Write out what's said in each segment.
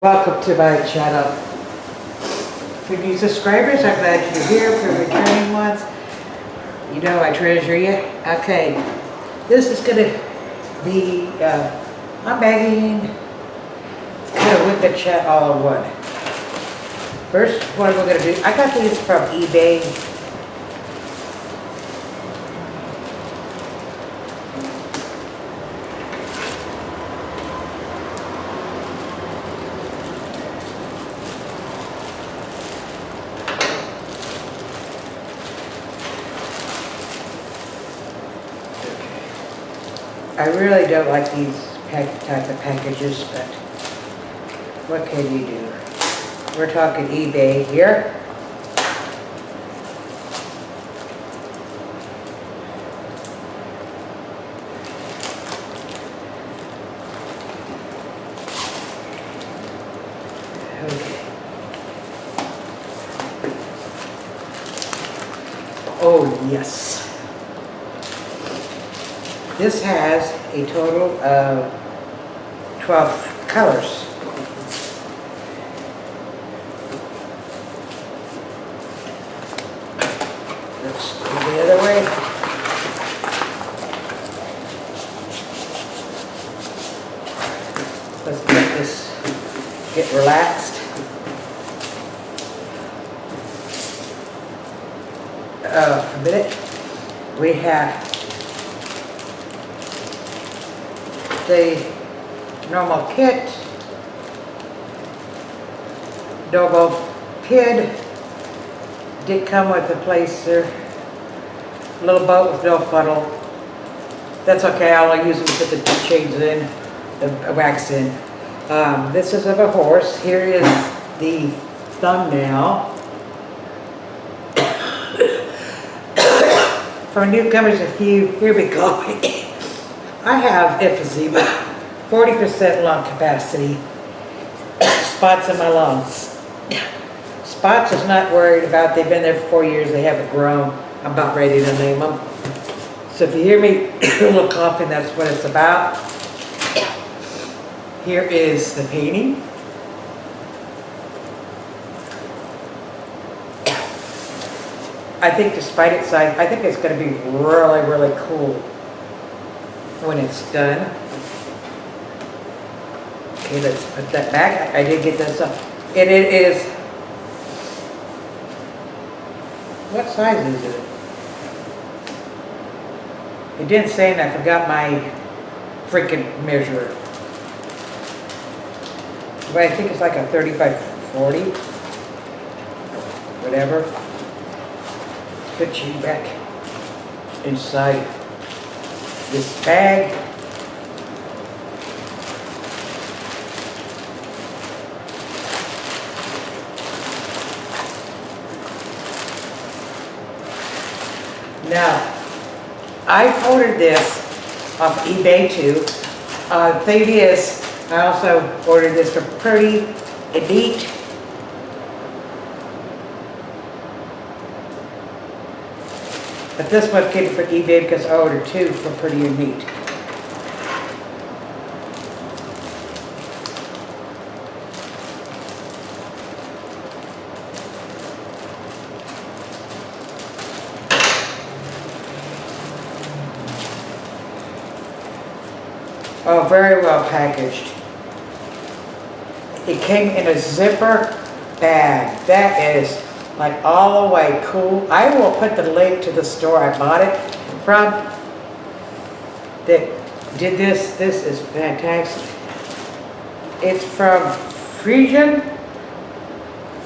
Welcome to my channel. For new subscribers, I'm glad you're here. For returning ones, you know I treasure you. Okay, this is going to be unbagging. It's kind of with the chat all in one. First, what we're going to do, I got these from eBay. I really don't like these type of packages, but what can you do? We're talking eBay here. Okay. Oh yes. This has a total of 12 colors. Let's go the other way. Let's let this get relaxed. For a minute, we have the normal kit, double PID, did come with a placer, little boat with no funnel. That's okay, I'll use it to put the chains in, the wax in. This is of a horse. Here is the thumbnail. For newcomers, here we go. I have emphysema, 40% lung capacity, spots in my lungs. Spots is not worried about, they've been there for 4 years, they haven't grown. I'm about ready to name them. So if you hear me a little coughing, that's what it's about. Here is the painting. I think despite its size, I think it's going to be really, really cool when it's done. Okay, let's put that back. I did get this up. It is, what size is it? It didn't say, and I forgot my freaking measure. But I think it's like a 30 by 40. Whatever. Put you back inside this bag. Now, I ordered this off eBay too. Thing is, I also ordered this from prettyneat. But this one came from eBay because I ordered two from prettyneat. Oh, very well packaged. It came in a zipper bag. That is like all the way cool. I will put the link to the store I bought it from that did this. This is fantastic. It's from Frisian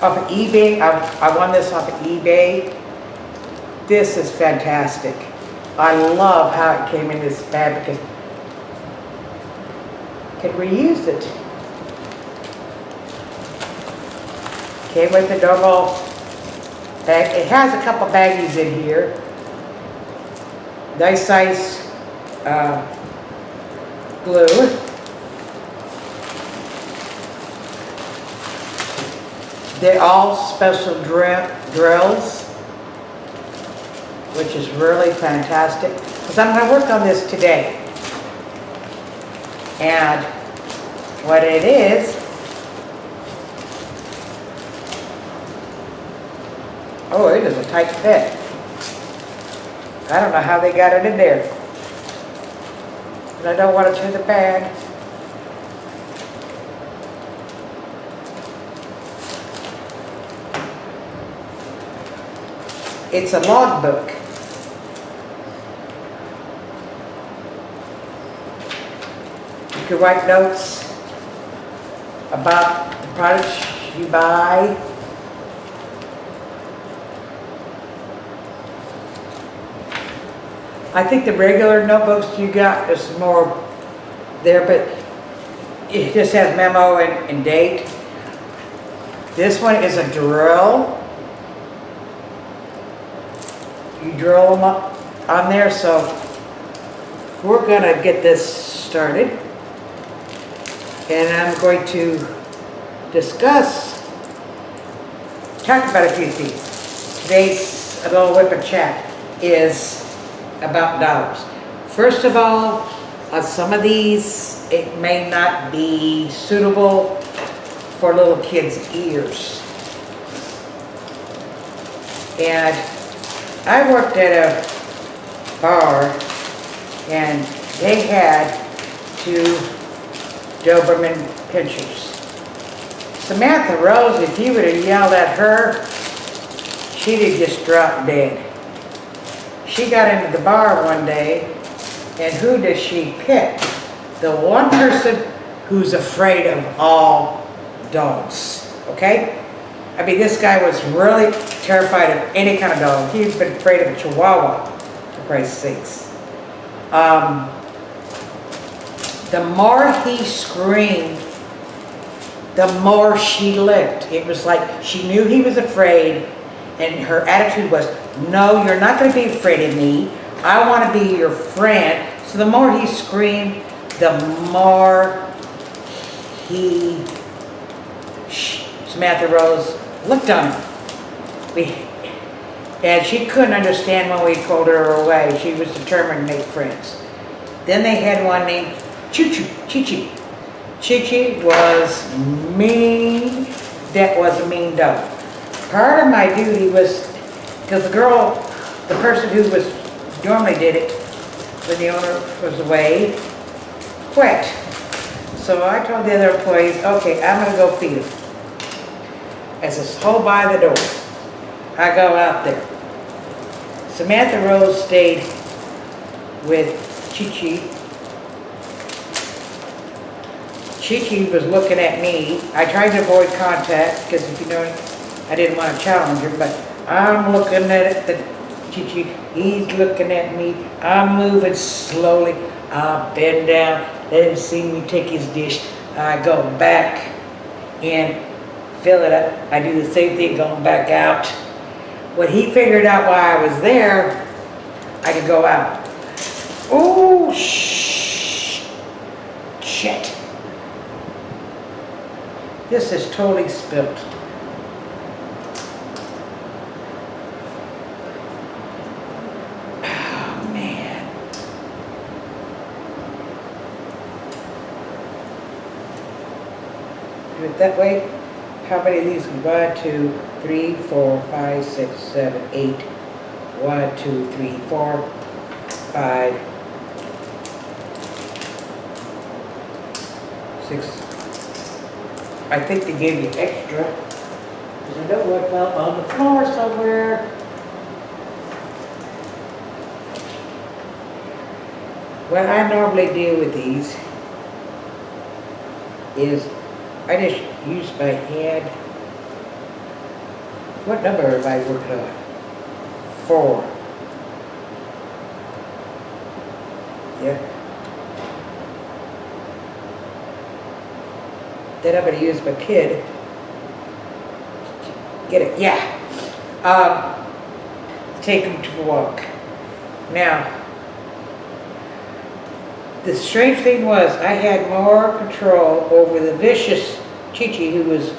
off of eBay. I won this off of eBay. This is fantastic. I love how it came in this bag because I could reuse it. Came with the double bag. It has a couple baggies in here. Nice size glue. They're all special drills, which is really fantastic. Because I'm going to work on this today. And what it is, Oh, it is a tight fit. I don't know how they got it in there. But I don't want it to the bag. It's a logbook. You can write notes about the products you buy. I think the regular notebooks you got is more there, but it just has memo and date. This one is a drill. You drill them up on there, so we're gonna get this started. And I'm going to talk about a few things. Today's little whip and chat is about dollars. First of all, some of these, it may not be suitable for little kids' ears. And I worked at a bar and they had 2 Doberman pinschers. Samantha Rose, if you would have yelled at her, she'd have just dropped dead. She got into the bar one day, and who does she pick? The one person who's afraid of all dogs, okay? I mean, this guy was really terrified of any kind of dog. He's been afraid of a Chihuahua, for Christ's sakes. The more he screamed, the more she licked. It was like she knew he was afraid, and her attitude was, no, you're not going to be afraid of me. I want to be your friend. So the more he screamed, the more Samantha Rose looked on him. And she couldn't understand when we pulled her away. She was determined to make friends. Then they had one named Chi-Chi. Chi-Chi was mean. That was a mean dog. Part of my duty was, because the person who normally did it when the owner was away, quit. So I told the other employees, okay, I'm going to go feed him. As I hold by the door, I go out there. Samantha Rose stayed with Chi-Chi. Chi-Chi was looking at me. I tried to avoid contact because, if you know, I didn't want to challenge her, but I'm looking at the Chi-Chi. He's looking at me. I'm moving slowly. I bend down, let him see me take his dish. I go back in, fill it up. I do the same thing going back out. When he figured out why I was there, I could go out. Oh, shit. This is totally spilt. Oh, man. Do it that way. How many of these? 1, 2, 3, 4, 5, 6, 7, 8. 1, 2, 3, 4, 5, 6. I think they gave you extra, because I know what fell on the floor somewhere. What I normally do with these is I just use my hand. What number am I working on? 4. Yeah. Then I'm going to use my kid. Get it? Yeah. Take him to walk. Now, the strange thing was I had more control over the vicious Chi-Chi, who was,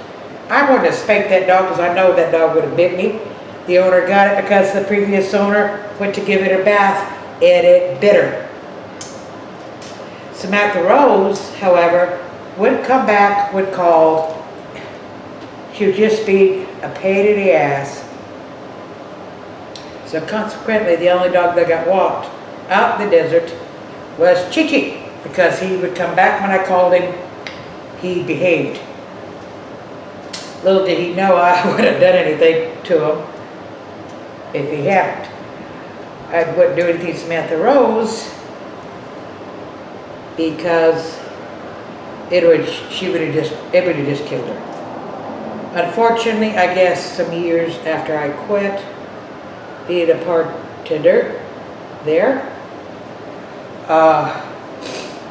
I wanted to spank that dog because I know that dog would have bit me. The owner got it because the previous owner went to give it a bath and it bit her. Samantha Rose, however, wouldn't come back when called. She would just be a pain in the ass. So consequently, the only dog that got walked out in the desert was Chi-Chi, because he would come back when I called him. He behaved. Little did he know I would have done anything to him if he hadn't. I wouldn't do anything to Samantha Rose because it would have just killed her. Unfortunately, I guess some years after I quit being a bartender there,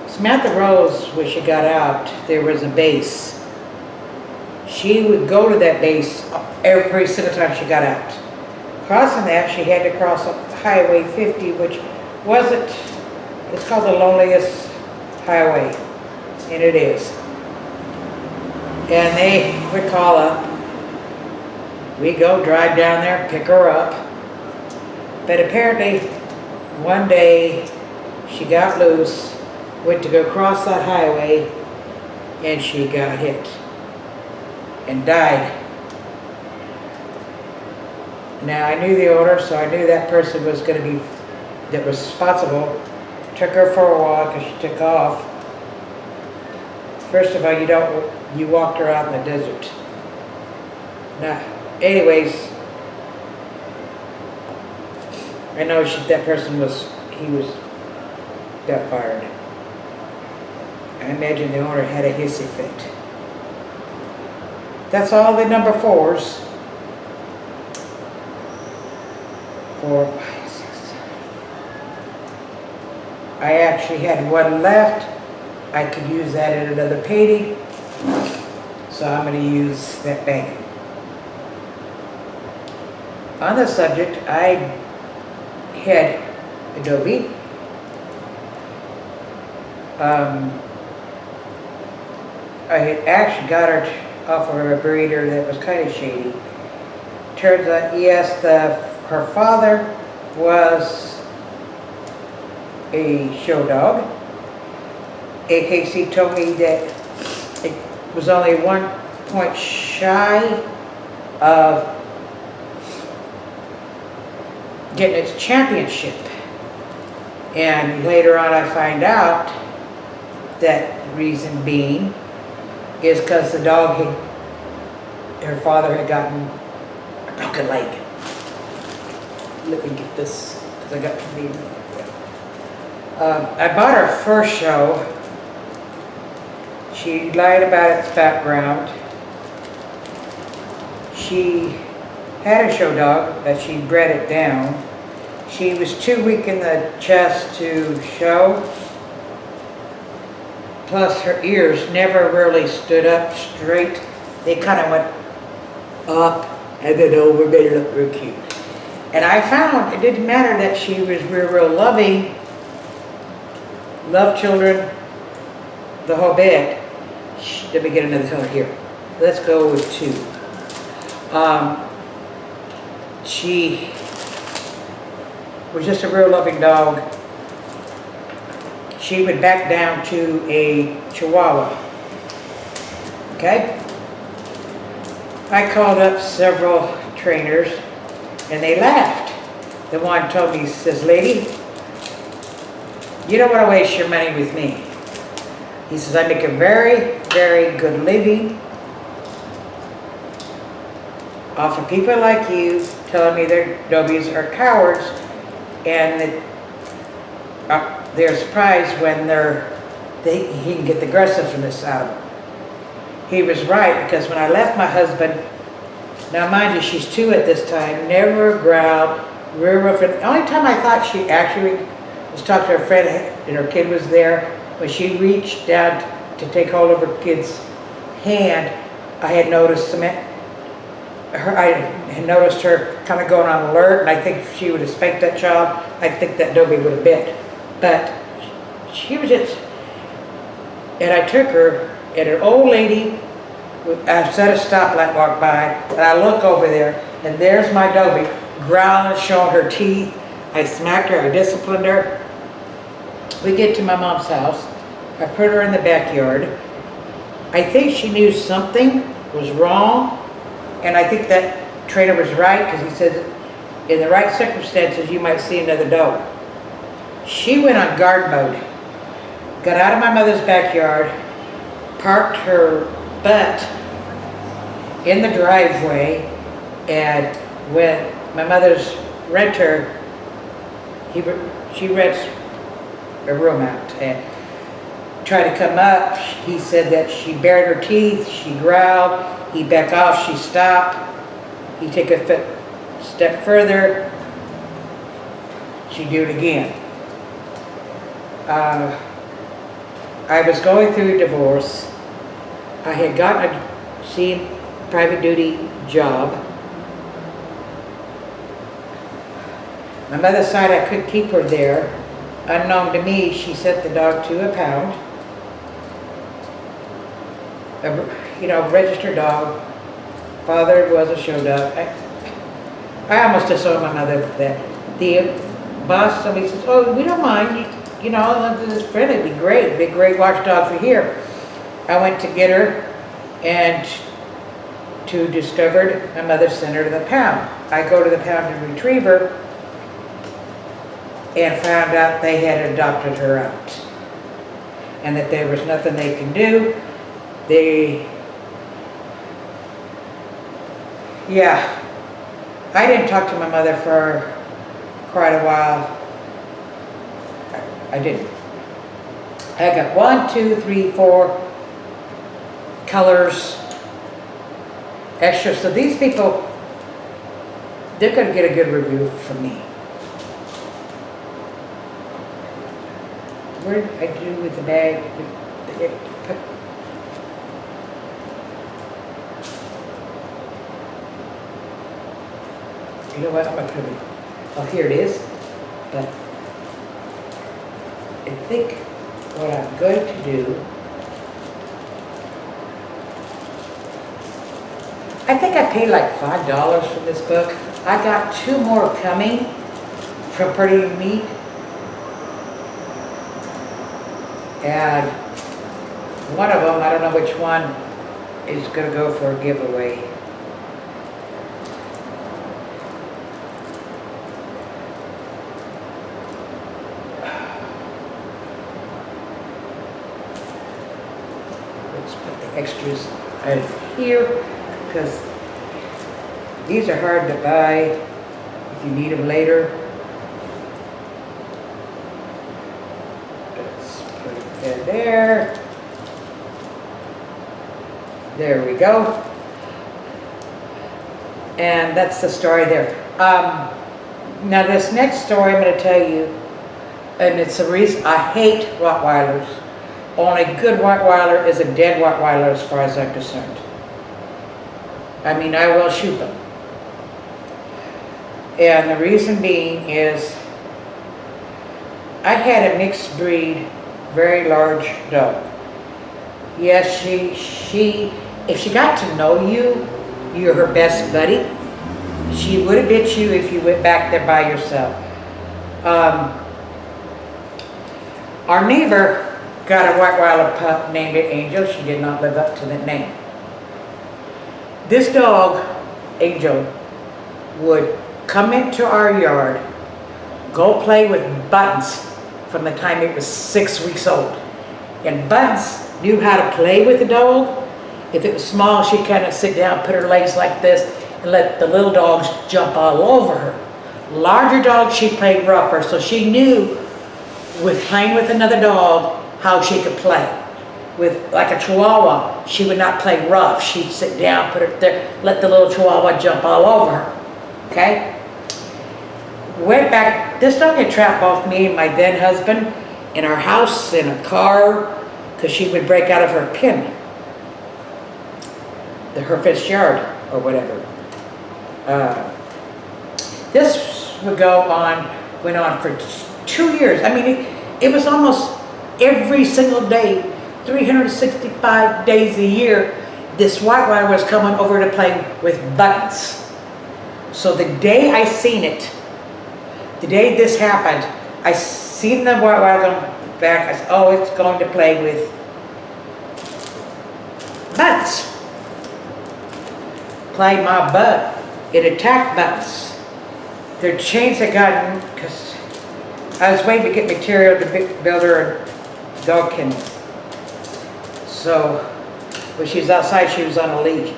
Samantha Rose, when she got out, there was a base. She would go to that base every single time she got out. Crossing that, she had to cross Highway 50, which wasn't, it's called the loneliest highway, and it is. And they would call up. We go drive down there, pick her up. But apparently, one day, she got loose, went to go cross that highway, and she got hit and died. Now, I knew the owner, so I knew that person was going to be, that was responsible. Took her for a walk, and she took off. First of all, you walked her out in the desert. Now, anyways, I know that person got fired. I imagine the owner had a hissy fit. That's all the number 4s. 4, 5, 6, 7. I actually had one left. I could use that in another painting. So I'm going to use that bag. On the subject, I had Adobe. I had actually got her off of a breeder that was kind of shady. Turns out, yes, her father was a show dog. AKC told me that it was only 1 point shy of getting its championship. And later on I find out that reason being is because the dog her father had gotten a broken leg. Let me get this, because I got to leave. I bought her first show. She lied about its background. She had a show dog, but she bred it down. She was too weak in the chest to show. Plus her ears never really stood up straight. They kind of went up and then over, made it look real cute. And I found it didn't matter that she was real loving, loved children, the whole bit. Let me get another color here. Let's go with 2. She was just a real loving dog. She would back down to a Chihuahua. Okay? I called up several trainers and they laughed. The one told me, says, "Lady, you don't want to waste your money with me." He says, "I make a very, very good living off of people like you telling me their dobies are cowards, and they're surprised when he can get the aggressiveness out of them." He was right, because when I left my husband, now mind you, she's 2 at this time, never growled, real rough. And the only time I thought she actually was talking to her friend and her kid was there, when she reached down to take hold of her kid's hand, I had noticed her kind of going on alert, and I think if she would have spanked that child, I think that Dobie would have bit. But she was just, and I took her, and an old lady, I said a stoplight walked by, and I look over there, and there's my Dobie, growling, showing her teeth. I smacked her, I disciplined her. We get to my mom's house. I put her in the backyard. I think she knew something was wrong, and I think that trainer was right, because he said in the right circumstances, you might see another dog. She went on guard mode, got out of my mother's backyard, parked her butt in the driveway, and when my mother's renter, she rents a room out, and tried to come up, he said that she bared her teeth, she growled, he backed off, she stopped, he took a step further, she'd do it again. I was going through a divorce. I had gotten a private duty job. My mother decided I couldn't keep her there. Unknown to me, she set the dog to a pound. Registered dog. Father was a show dog. I almost disowned my mother for that. The boss, somebody says, oh, we don't mind. This friendly would be great. Be a great watchdog for here. I went to get her and discovered my mother sent her to the pound. I go to the pound and retrieve her and found out they had adopted her out and that there was nothing they can do. I didn't talk to my mother for quite a while. I didn't. I got 1, 2, 3, 4 colors extra. So these people, they're going to get a good review from me. What did I do with the bag? You know what? I'm going to put it. Oh, here it is. But I think what I'm going to do, I think I paid like $5 for this book. I got 2 more coming from prettyneat. And one of them, I don't know which one, is going to go for a giveaway. Let's put the extras in here, because these are hard to buy if you need them later. There. There we go. And that's the story there. Now this next story I'm going to tell you, and it's the reason I hate Rottweilers. Only good Rottweiler is a dead Rottweiler as far as I'm concerned. I mean, I will shoot them. And the reason being is I had a mixed breed, very large dog. Yes, she if she got to know you, you're her best buddy. She would have bit you if you went back there by yourself. Our neighbor got a Rottweiler pup named Angel. She did not live up to that name. This dog, Angel, would come into our yard, go play with Buttons from the time it was 6 weeks old. And Buttons knew how to play with the dog. If it was small, she'd kind of sit down, put her legs like this, and let the little dogs jump all over her. Larger dogs, she played rougher, so she knew with playing with another dog how she could play. With like a Chihuahua, she would not play rough. She'd sit down, put her there, let the little Chihuahua jump all over her. Okay? Went back. This dog had trapped both me and my then husband in our house, in a car, because she would break out of her pen, her fenced yard or whatever. This would went on for 2 years. I mean, it was almost every single day, 365 days a year, this Rottweiler was coming over to play with Buttons. So the day I seen it, the day this happened, I seen the Rottweiler come back. I said, oh, it's going to play with Buttons. Played my butt. It attacked Buttons. their chains had gotten, because I was waiting to get material to build her a dog kennel. So when she was outside, she was on a leash,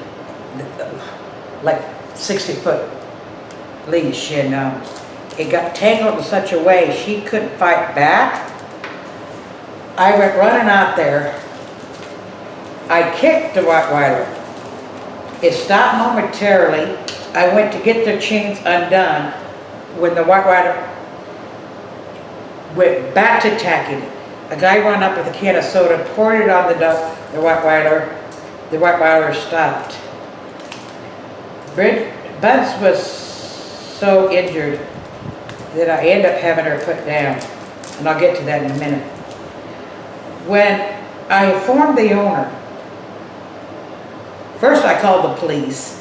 like 60-foot leash, and it got tangled in such a way she couldn't fight back. I went running out there. I kicked the Rottweiler. It stopped momentarily. I went to get the chains undone when the Rottweiler went back to attacking it. A guy ran up with a can of soda, poured it on the Rottweiler. The Rottweiler stopped. Buds was so injured that I ended up having her put down, and I'll get to that in a minute. When I informed the owner, first I called the police.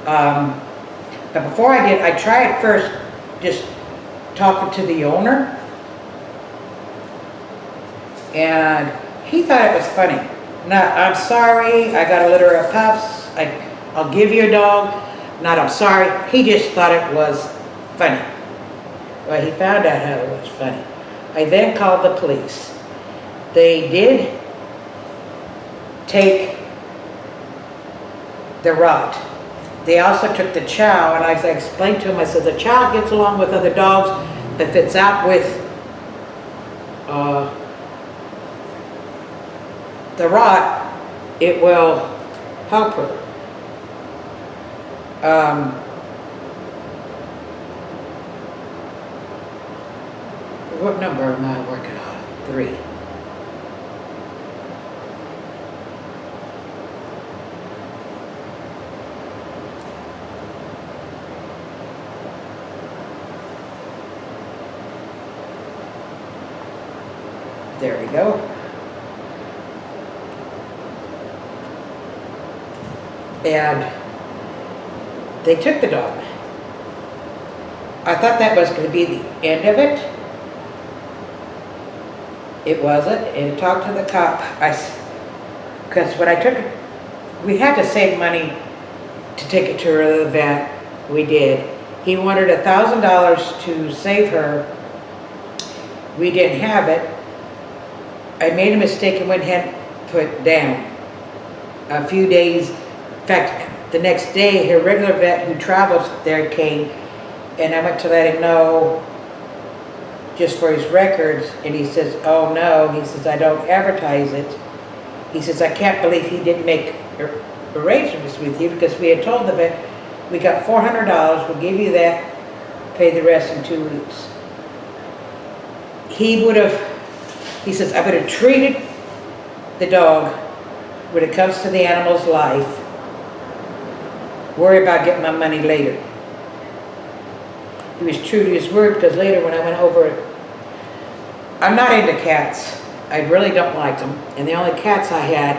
But before I did, I tried first just talking to the owner, and he thought it was funny. Not, I'm sorry, I got a litter of pups, I'll give you a dog. Not, I'm sorry, he just thought it was funny. Well, he found out how it was funny. I then called the police. They did take the rot. They also took the chow, and I explained to him, I said, the chow gets along with other dogs, but if it's out with the rot, it will help her. What number am I working on? 3. There we go. And they took the dog. I thought that was going to be the end of it. It wasn't, and I talked to the cop. Because when I took it, we had to save money to take it to the vet. We did. He wanted $1,000 to save her. We didn't have it. I made a mistake and went ahead and put down. A few days, in fact, the next day, her regular vet who travels there came, and I went to let him know just for his records, and he says, oh no, he says, I don't advertise it. He says, I can't believe he didn't make arrangements with you, because we had told the vet, we got $400, we'll give you that, pay the rest in 2 weeks. He says, I would have treated the dog when it comes to the animal's life, worry about getting my money later. He was true to his word, because later when I went over it, I'm not into cats. I really don't like them. And the only cats I had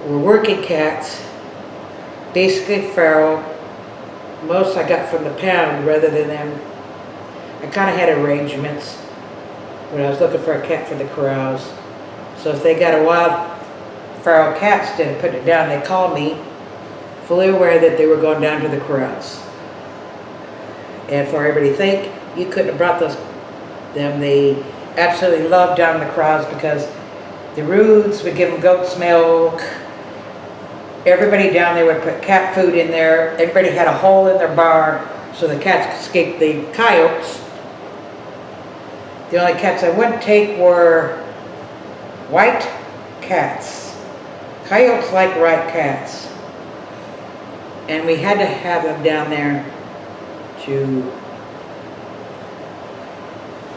were working cats, basically feral. Most I got from the pound rather than them. I kind of had arrangements when I was looking for a cat for the corrals. So if they got a wild feral cat, instead of putting it down, they called me, fully aware that they were going down to the corrals. And for everybody to think, you couldn't have brought them. They absolutely loved down in the corrals, because the Roods would give them goat's milk. Everybody down there would put cat food in there. Everybody had a hole in their barn so the cats could escape the coyotes. The only cats I wouldn't take were white cats. Coyotes like white cats. And we had to have them down there to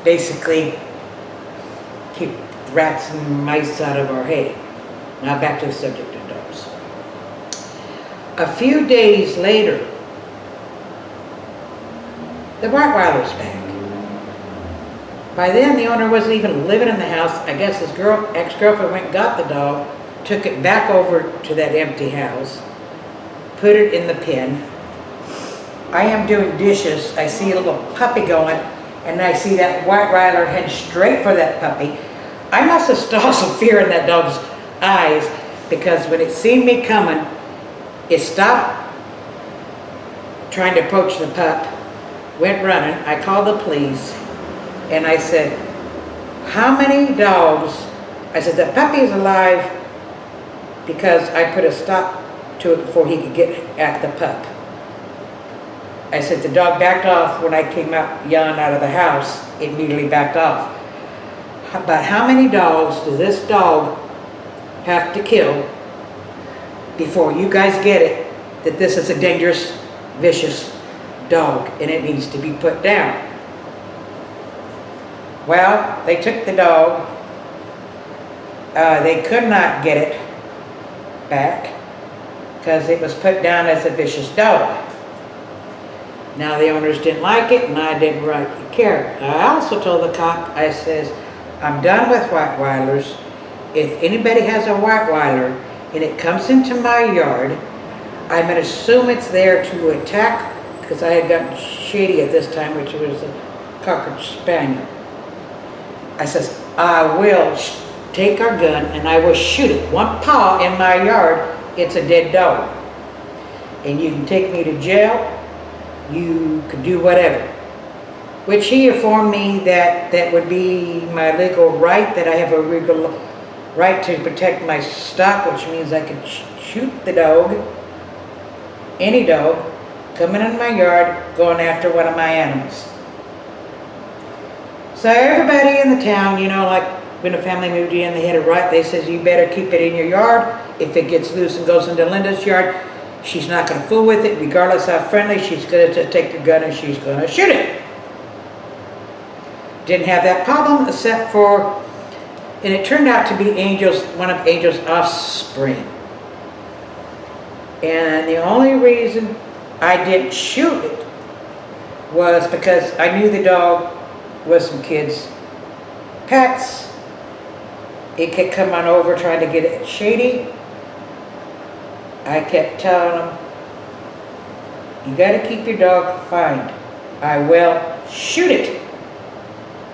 basically keep rats and mice out of our hay. Now back to the subject of dogs. A few days later, the Rottweiler's back. By then, the owner wasn't even living in the house. I guess his ex-girlfriend went and got the dog, took it back over to that empty house, put it in the pen. I am doing dishes. I see a little puppy going, and I see that Rottweiler head straight for that puppy. I must have stalled some fear in that dog's eyes, because when it seen me coming, it stopped trying to approach the pup, went running. I called the police, and I said, how many dogs? I said, the puppy is alive because I put a stop to it before he could get at the pup. I said, the dog backed off when I came out yelling out of the house. It immediately backed off. But how many dogs does this dog have to kill before you guys get it that this is a dangerous, vicious dog and it needs to be put down? Well, they took the dog. They could not get it back because it was put down as a vicious dog. Now the owners didn't like it, and I didn't really care. I also told the cop, I says, I'm done with Rottweilers. If anybody has a Rottweiler and it comes into my yard, I'm going to assume it's there to attack, because I had gotten Shady at this time, which was a Cocker Spaniel. I says, I will take our gun and I will shoot it. One paw in my yard, it's a dead dog. And you can take me to jail. You could do whatever. Which he informed me that that would be my legal right, that I have a legal right to protect my stock, which means I can shoot the dog, any dog, coming in my yard, going after one of my animals. So everybody in the town, you know, like when a family moved in, they had a right, they says, you better keep it in your yard. If it gets loose and goes into Linda's yard, she's not going to fool with it, regardless how friendly. She's going to take the gun and she's going to shoot it. Didn't have that problem except for, and it turned out to be one of Angel's offspring. And the only reason I didn't shoot it was because I knew the dog was some kids' pets. It kept coming over trying to get it Shady. I kept telling him, you got to keep your dog confined. I will shoot it.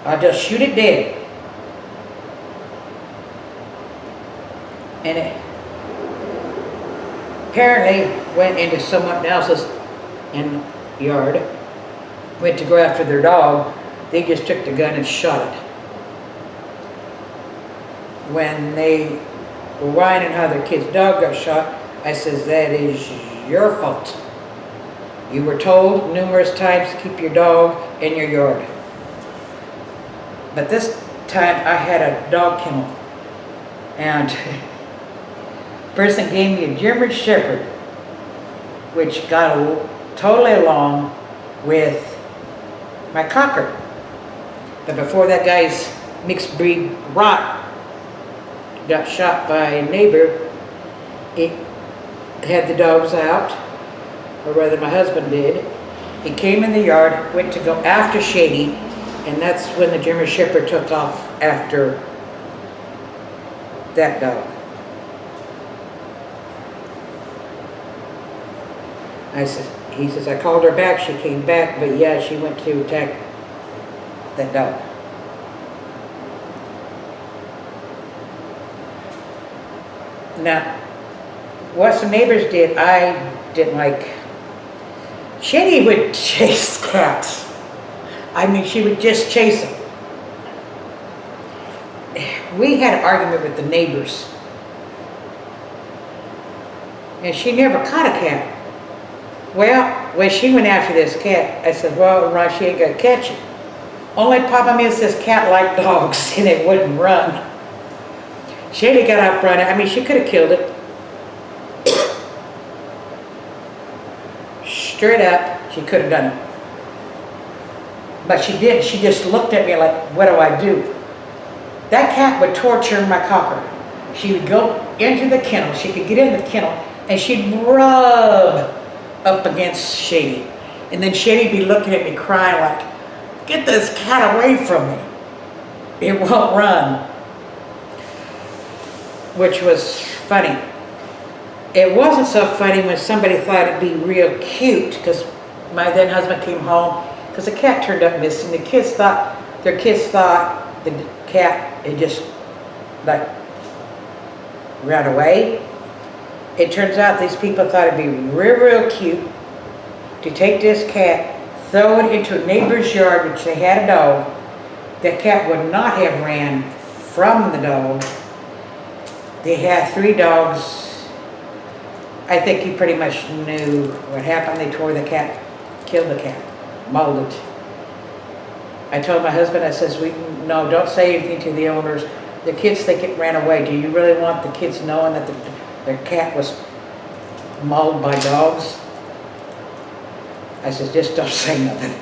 I'll just shoot it dead. And it apparently went into someone else's yard, went to go after their dog. They just took the gun and shot it. When they were whining how their kid's dog got shot, I says, that is your fault. You were told numerous times to keep your dog in your yard. But this time I had a dog kennel. And the person gave me a German Shepherd, which got totally along with my Cocker. But before that guy's mixed breed Rot got shot by a neighbor, it had the dogs out, or rather my husband did. He came in the yard, went to go after Shady, and that's when the German Shepherd took off after that dog. He says, I called her back, she came back, but yeah, she went to attack that dog. Now, what some neighbors did, I didn't like. Shady would chase cats. I mean, she would just chase them. We had an argument with the neighbors. And she never caught a cat. Well, when she went after this cat, I said, well, Ron, she ain't gonna catch it. Only problem is this cat liked dogs and it wouldn't run. Shady got up running. I mean, she could have killed it. Straight up, she could have done it. But she didn't. She just looked at me like, what do I do? That cat would torture my Cocker. She would go into the kennel. She could get in the kennel and she'd rub up against Shady. And then Shady'd be looking at me crying like, get this cat away from me. It won't run. Which was funny. It wasn't so funny when somebody thought it'd be real cute, because my then husband came home, because the cat turned up missing. Their kids thought the cat had just like ran away. It turns out these people thought it'd be real, real cute to take this cat, throw it into a neighbor's yard, which they had a dog. That cat would not have ran from the dog. They had 3 dogs. I think you pretty much knew what happened. They tore the cat, killed the cat, mauled it. I told my husband, I says, no, don't say anything to the owners. The kids think it ran away. Do you really want the kids knowing that their cat was mauled by dogs? I said, just don't say nothing.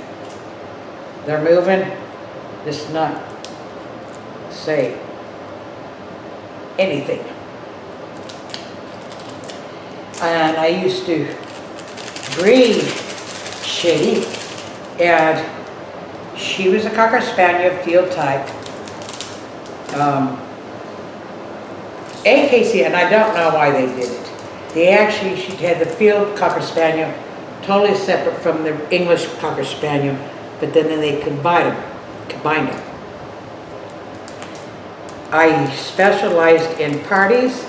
They're moving, just not say anything. And I used to breed Shady, and she was a Cocker Spaniel field type. AKC, and I don't know why they did it. She had the field Cocker Spaniel totally separate from the English Cocker Spaniel, but then they combined them. I specialized in parties,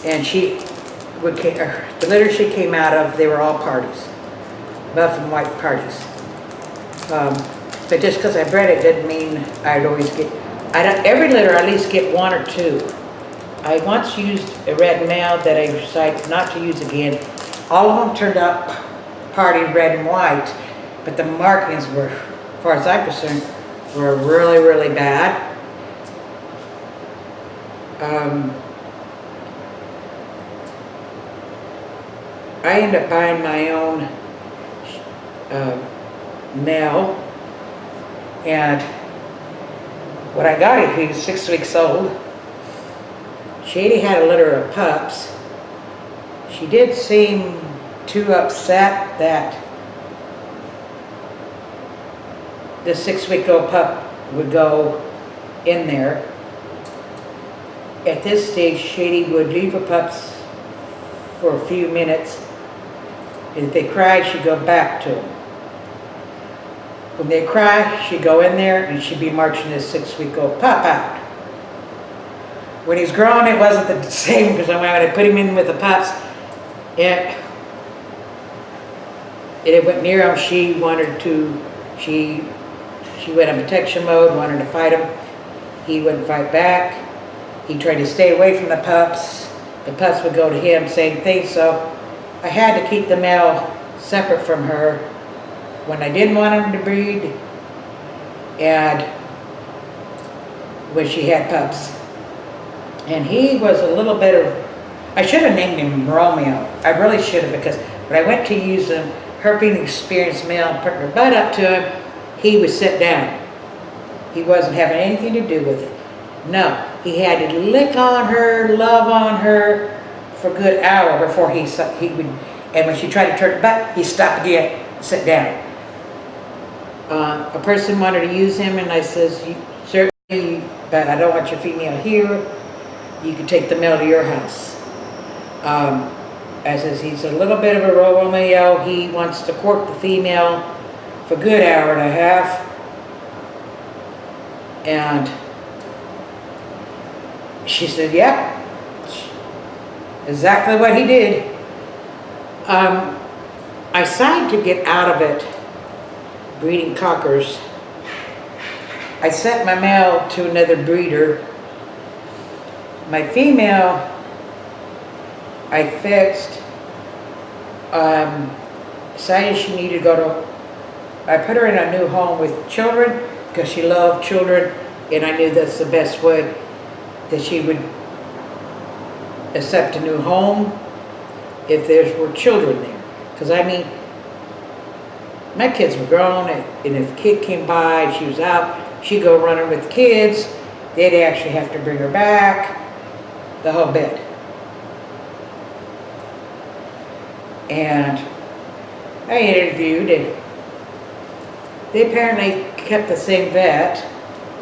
and the litter she came out of, they were all parties, buff and white parties. But just because I bred it didn't mean I'd always get, every litter I at least get 1 or 2. I once used a red male that I decided not to use again. All of them turned out party red and white, but the markings were, as far as I'm concerned, were really, really bad. I ended up buying my own male, and when I got it, he was 6 weeks old. Shady had a litter of pups. She did seem too upset that the 6-week-old pup would go in there. At this stage, Shady would leave her pups for a few minutes, and if they cried, she'd go back to them. When they cried, she'd go in there and she'd be marching this 6-week-old pup out. When he's grown, it wasn't the same, because when I put him in with the pups, it went near him. She went in protection mode, wanted to fight him. He wouldn't fight back. He tried to stay away from the pups. The pups would go to him, same thing. So I had to keep the male separate from her when I didn't want him to breed, and when she had pups. And he was a little bit of, I should have named him Romeo. I really should have, because when I went to use him, her being an experienced male, putting her butt up to him, he would sit down. He wasn't having anything to do with it. No, he had to lick on her, love on her for a good hour before he would, and when she tried to turn it back, he'd stop again, sit down. A person wanted to use him, and I says, certainly, but I don't want your female here. You can take the male to your house. I says, he's a little bit of a Romeo. He wants to court the female for a good hour and a half. And she said, yep, exactly what he did. I decided to get out of it breeding cockers. I sent my male to another breeder. My female, I fixed, decided she needed to go to, I put her in a new home with children because she loved children, and I knew that's the best way that she would accept a new home if there were children there. Because I mean, my kids were grown, and if a kid came by and she was out, she'd go running with the kids. They'd actually have to bring her back, the whole bit. And I interviewed, and they apparently kept the same vet.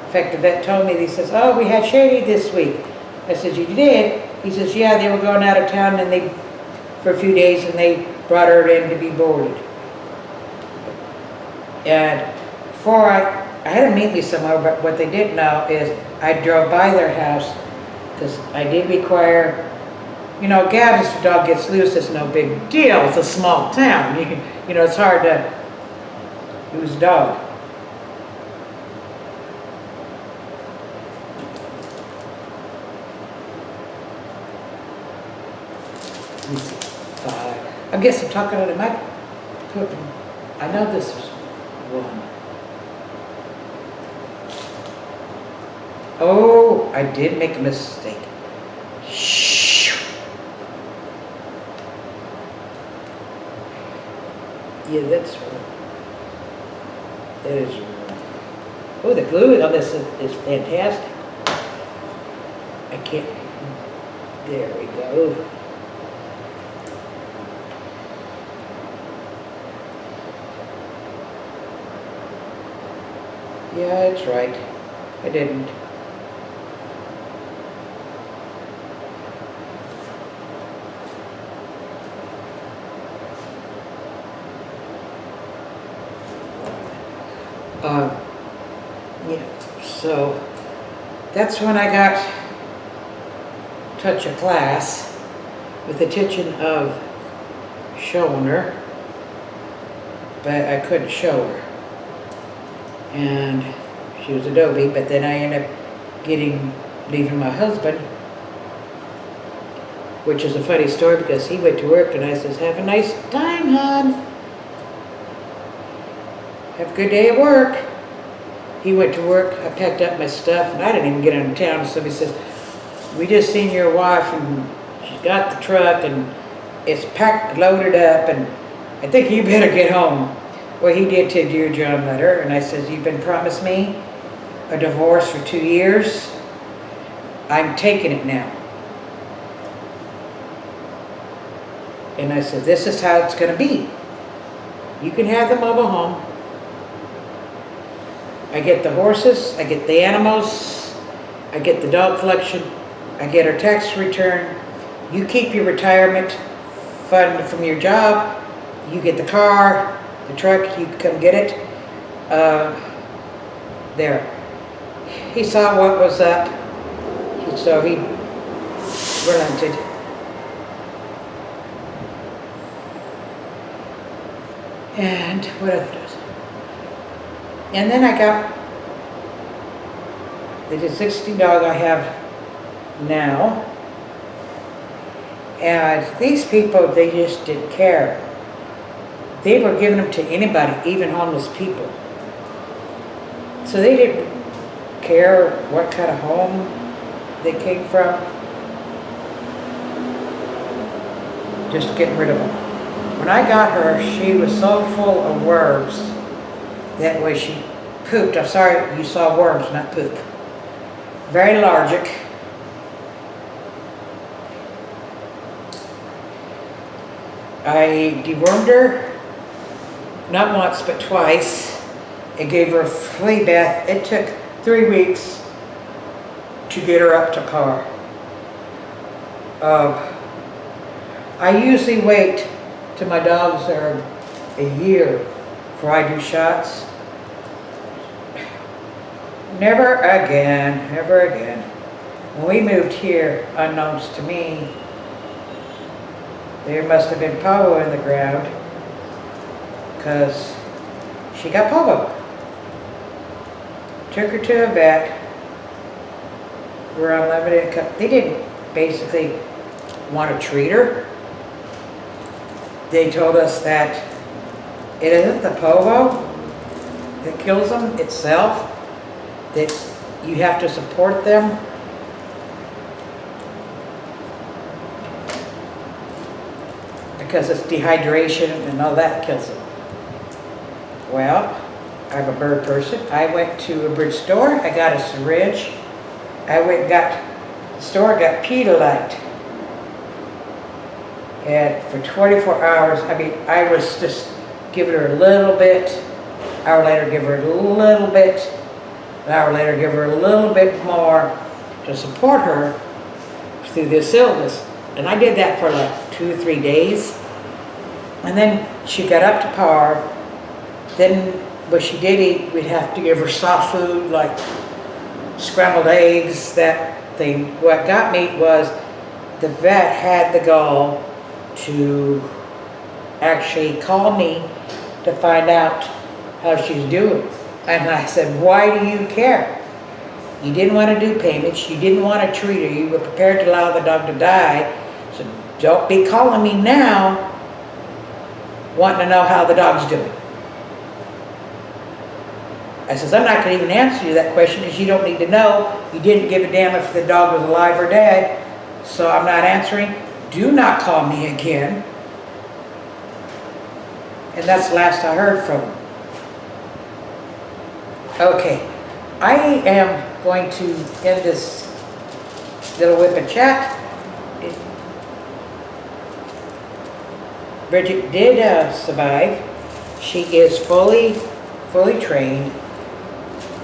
In fact, the vet told me, he says, oh, we had Shady this week. I said, you did? He says, yeah, they were going out of town and for a few days, and they brought her in to be boarded. And before I had to meet me somewhere, but what they didn't know is I drove by their house, because I did require You know, Gabby's dog gets loose, it's no big deal. It's a small town. You know, it's hard to lose a dog. Let me see. 5. I guess I'm talking out of my cooking. I know this is 1. Oh, I did make a mistake. Shh. Yeah, that's right. That is right. Oh, the glue on this is fantastic. I can't. There we go. Yeah, that's right. I didn't. Yeah, so that's when I got touch of class with the intention of showing her, but I couldn't show her. And she was Adobe, but then I ended up leaving my husband, which is a funny story because he went to work and I says, have a nice time, hon. Have a good day at work. He went to work, I packed up my stuff, and I didn't even get into town. So he says, we just seen your wife, and she's got the truck, and it's packed, loaded up, and I think you better get home. Well, he did to Dear John letter, and I says, you've been promised me a divorce for 2 years. I'm taking it now. And I said, this is how it's going to be. You can have the mobile home. I get the horses, I get the animals, I get the dog collection, I get our tax return. You keep your retirement fund from your job, you get the car, the truck, you come get it. There. He saw what was up, so he relented. And what else does? And then I got the existing dog I have now. And these people, they just didn't care. They were giving them to anybody, even homeless people. So they didn't care what kind of home they came from. Just getting rid of them. When I got her, she was so full of worms. That way she pooped. I'm sorry you saw worms, not poop. Very lethargic. I dewormed her, not once but twice. I gave her a flea bath. It took 3 weeks to get her up to par. I usually wait till my dogs are a year before I do shots. Never again, never again. When we moved here, unknowns to me, there must have been polvo in the ground because she got polvo. Took her to a vet. We're on limited they didn't basically want to treat her. They told us that it isn't the polvo that kills them itself, that you have to support them. Because it's dehydration and all that kills them. Well, I'm a bird person. I went to a bridge store. I got a syringe. I went and got, the store got Pedialyte. And for 24 hours, I mean, I was just giving her a little bit. An hour later, give her a little bit. An hour later, give her a little bit more to support her through this illness. And I did that for like 2 or 3 days. And then she got up to par. Then what she did eat, we'd have to give her soft food like scrambled eggs, that thing. What got me was the vet had the gall to actually call me to find out how she's doing. And I said, why do you care? You didn't want to do payments, you didn't want to treat her, you were prepared to allow the dog to die, so don't be calling me now wanting to know how the dog's doing. I says, I'm not going to even answer you that question because you don't need to know. You didn't give a damn if the dog was alive or dead, so I'm not answering. Do not call me again. And that's the last I heard from him. Okay, I am going to end this little whip and chat. Bridget did survive. She is fully trained.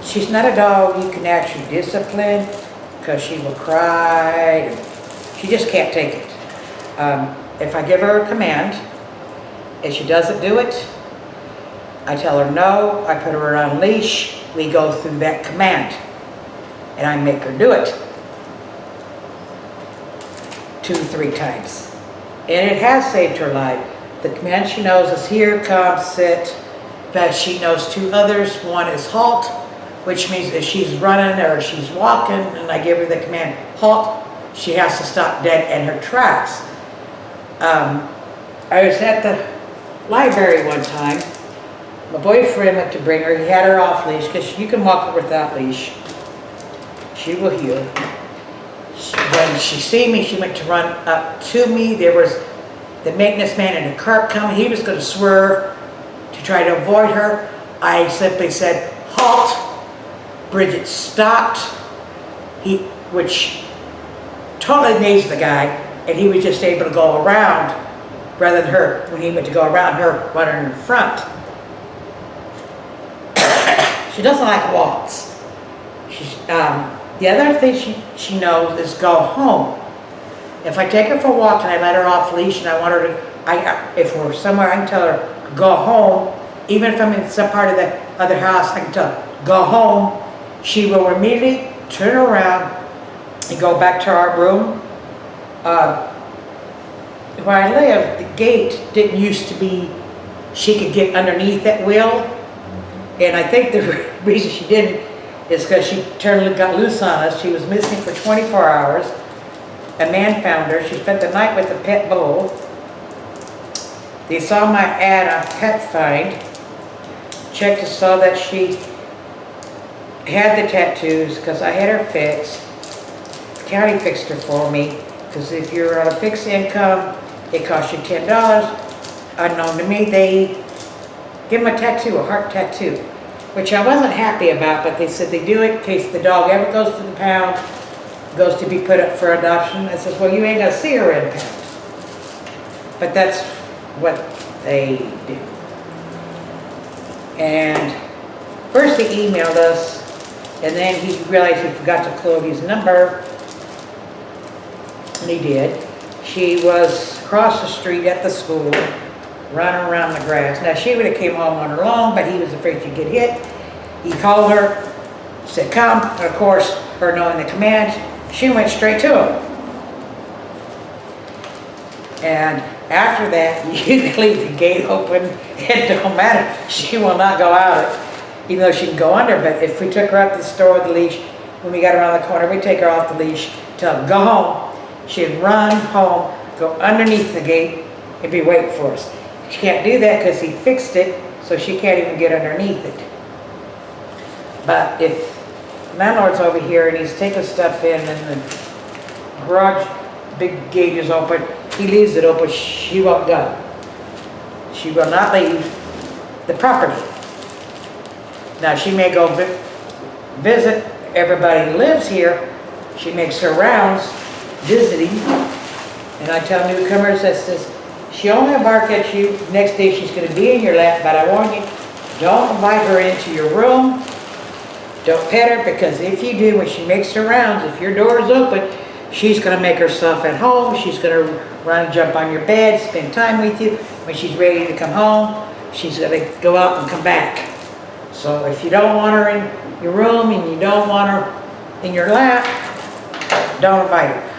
She's not a dog you can actually discipline because she will cry. She just can't take it. If I give her a command and she doesn't do it, I tell her no, I put her on a leash, we go through that command, and I make her do it 2 or 3 times. And it has saved her life. The command she knows is here, come, sit, but she knows 2 others. One is halt, which means if she's running or she's walking and I give her the command halt, she has to stop dead in her tracks. I was at the library one time. My boyfriend went to bring her. He had her off leash because you can walk her without leash. She will heal. When she see me, she went to run up to me. There was the maintenance man in a cart coming. He was going to swerve to try to avoid her. I simply said, halt. Bridget stopped, which totally amazed the guy, and he was just able to go around rather than her, when he went to go around her, running in front. She doesn't like walks. The other thing she knows is go home. If I take her for a walk and I let her off leash and I want her to, if we're somewhere, I can tell her, go home. Even if I'm in some part of the other house, I can tell her, go home. She will immediately turn around and go back to our room. Where I live, the gate didn't used to be, she could get underneath at will. And I think the reason she didn't is because she got loose on us. She was missing for 24 hours. A man found her. She spent the night with a pit bull. They saw my ad on Pet Find. Checked and saw that she had the tattoos because I had her fixed. The county fixed her for me because if you're on a fixed income, it costs you $10. Unknown to me, they give them a tattoo, a heart tattoo, which I wasn't happy about, but they said they do it in case the dog ever goes to the pound, goes to be put up for adoption. I said, well, you ain't gonna see her in pound. But that's what they do. And first he emailed us, and then he realized he forgot to clone his number, and he did. She was across the street at the school, running around the grass. Now she would have came home on her own, but he was afraid she'd get hit. He called her, said come, and of course, her knowing the commands, she went straight to him. And after that, you can leave the gate open, it don't matter. She will not go out, even though she can go under, but if we took her up to the store with the leash, when we got around the corner, we take her off the leash, tell her, go home. She'd run home, go underneath the gate, and be waiting for us. She can't do that because he fixed it, so she can't even get underneath it. But if the landlord's over here and he's taking stuff in and the garage, big gate is open, he leaves it open, she won't go. She will not leave the property. Now she may go visit everybody who lives here. She makes her rounds visiting, and I tell newcomers that says, she only bark at you, next day she's going to be in your lap, but I warn you, don't invite her into your room, don't pet her, because if you do, when she makes her rounds, if your door is open, she's going to make herself at home, she's going to run and jump on your bed, spend time with you. When she's ready to come home, she's going to go out and come back. So if you don't want her in your room and you don't want her in your lap, don't invite her.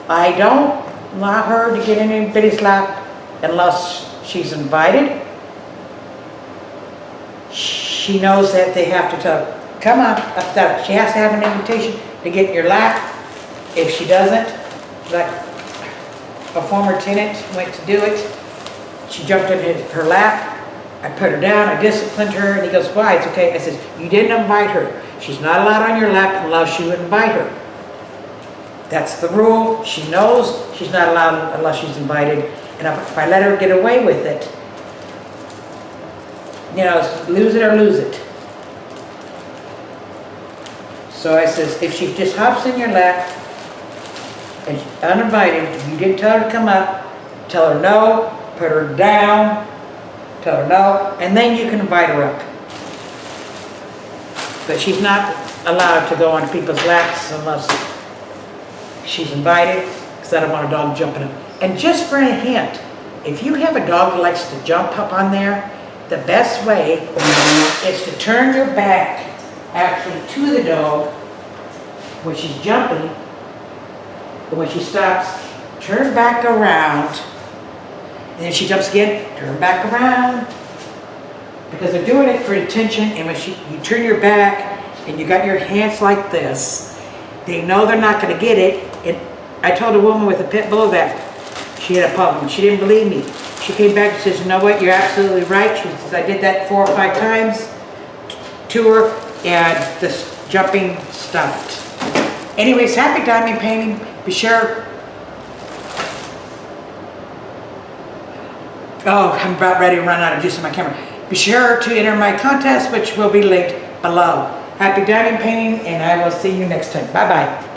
I don't allow her to get in anybody's lap unless she's invited. She knows that they have to tell her, come on, up there. She has to have an invitation to get in your lap. If she doesn't, like a former tenant went to do it, she jumped in her lap. I put her down, I disciplined her, and he goes, why? It's okay. I says, you didn't invite her. She's not allowed on your lap unless you invite her. That's the rule. She knows she's not allowed unless she's invited. And if I let her get away with it, you know, it's lose it or lose it. So I says, if she just hops in your lap and she's uninvited, you didn't tell her to come up, tell her no, put her down, tell her no, and then you can invite her up. But she's not allowed to go on people's laps unless she's invited, because I don't want a dog jumping up. And just for a hint, if you have a dog that likes to jump up on there, the best way is to turn your back actually to the dog when she's jumping, but when she stops, turn back around, and then she jumps again, turn back around, because they're doing it for attention. And when you turn your back and you got your hands like this, they know they're not going to get it. And I told a woman with a pit bull that she had a problem. She didn't believe me. She came back and says, you know what, you're absolutely right. She says, I did that 4 or 5 times to her, and this jumping stopped. Anyways, happy diamond painting. Be sure. Oh, I'm about ready to run out of juice in my camera. Be sure to enter my contest, which will be linked below. Happy diamond painting, and I will see you next time. Bye-bye.